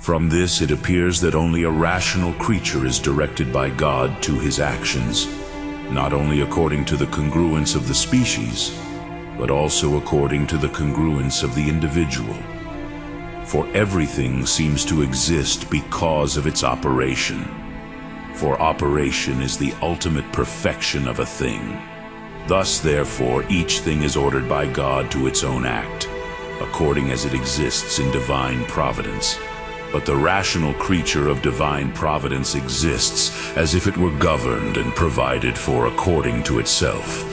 From this it appears that only a rational creature is directed by God to his actions, not only according to the congruence of the species, but also according to the congruence of the individual. For everything seems to exist because of its operation. For operation is the ultimate perfection of a thing. Thus, therefore, each thing is ordered by God to its own act, according as it exists in divine providence. But the rational creature of divine providence exists as if it were governed and provided for according to itself,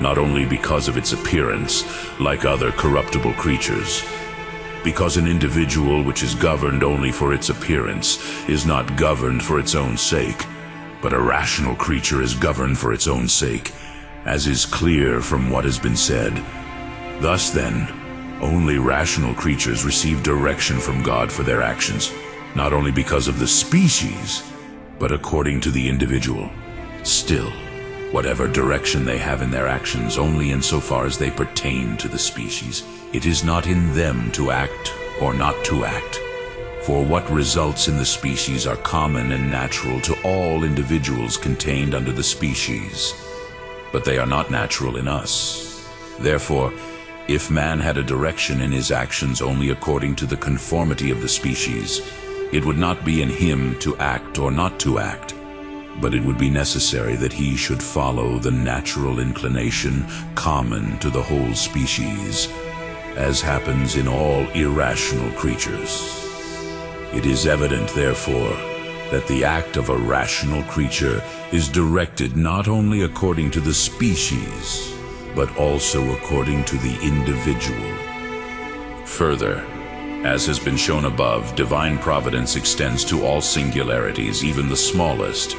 not only because of its appearance, like other corruptible creatures. Because an individual which is governed only for its appearance is not governed for its own sake, but a rational creature is governed for its own sake, as is clear from what has been said. Thus then, only rational creatures receive direction from God for their actions, not only because of the species, but according to the individual. Still, whatever direction they have in their actions, only insofar as they pertain to the species, it is not in them to act or not to act. For what results in the species are common and natural to all individuals contained under the species, but they are not natural in us. Therefore, if man had a direction in his actions only according to the conformity of the species, it would not be in him to act or not to act, but it would be necessary that he should follow the natural inclination common to the whole species, as happens in all irrational creatures. It is evident, therefore, that the act of a rational creature is directed not only according to the species, but also according to the individual. Further, as has been shown above, divine providence extends to all singularities, even the smallest.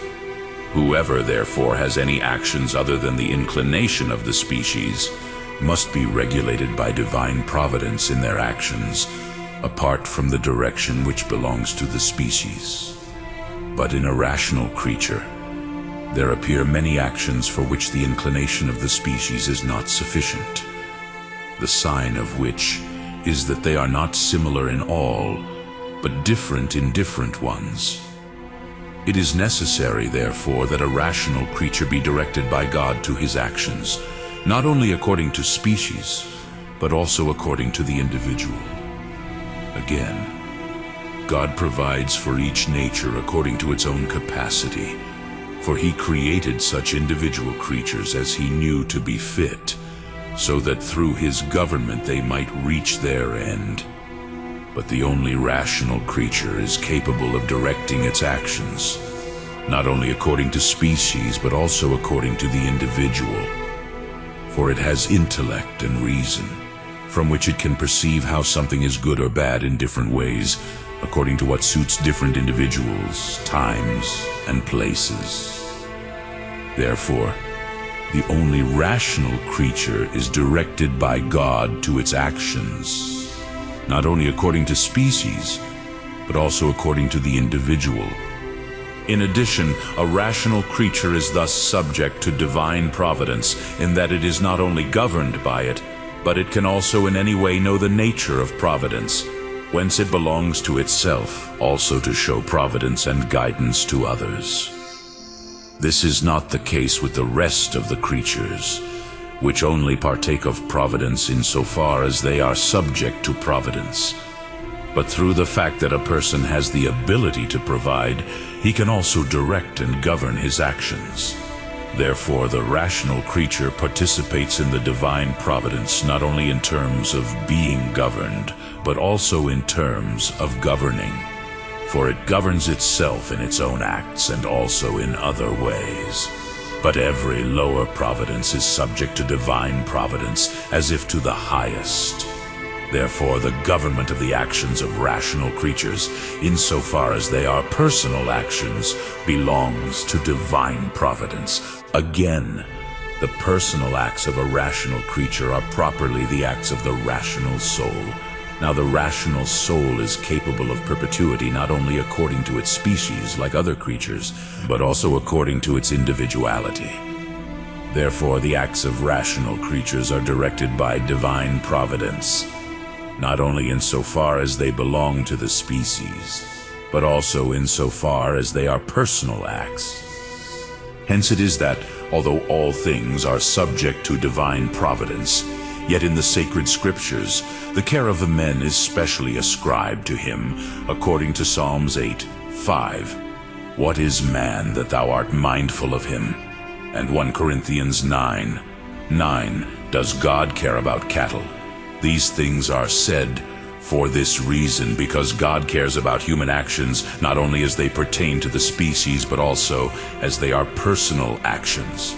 Whoever, therefore, has any actions other than the inclination of the species must be regulated by divine providence in their actions, apart from the direction which belongs to the species. But in a rational creature, there appear many actions for which the inclination of the species is not sufficient, the sign of which is that they are not similar in all, but different in different ones. It is necessary, therefore, that a rational creature be directed by God to his actions, not only according to species, but also according to the individual. Again, God provides for each nature according to its own capacity, for he created such individual creatures as he knew to be fit, so that through his government they might reach their end. But the only rational creature is capable of directing its actions, not only according to species, but also according to the individual. For it has intellect and reason, from which it can perceive how something is good or bad in different ways, according to what suits different individuals, times, and places. Therefore, the only rational creature is directed by God to its actions, not only according to species, but also according to the individual. In addition, a rational creature is thus subject to divine providence, in that it is not only governed by it, but it can also in any way know the nature of providence, whence it belongs to itself, also to show providence and guidance to others. This is not the case with the rest of the creatures, which only partake of providence insofar as they are subject to providence. But through the fact that a person has the ability to provide, he can also direct and govern his actions. Therefore, the rational creature participates in the divine providence not only in terms of being governed, but also in terms of governing. For it governs itself in its own acts and also in other ways. But every lower providence is subject to divine providence, as if to the highest. Therefore, the government of the actions of rational creatures, insofar as they are personal actions, belongs to divine providence. Again, the personal acts of a rational creature are properly the acts of the rational soul. Now the rational soul is capable of perpetuity not only according to its species, like other creatures, but also according to its individuality. Therefore, the acts of rational creatures are directed by divine providence, not only insofar as they belong to the species, but also insofar as they are personal acts. Hence it is that, although all things are subject to divine providence, yet in the sacred scriptures the care of the men is specially ascribed to him, according to Psalms 8:5. What is man that thou art mindful of him? And 1 Corinthians 9:9. Does God care about cattle? These things are said for this reason, because God cares about human actions not only as they pertain to the species, but also as they are personal actions.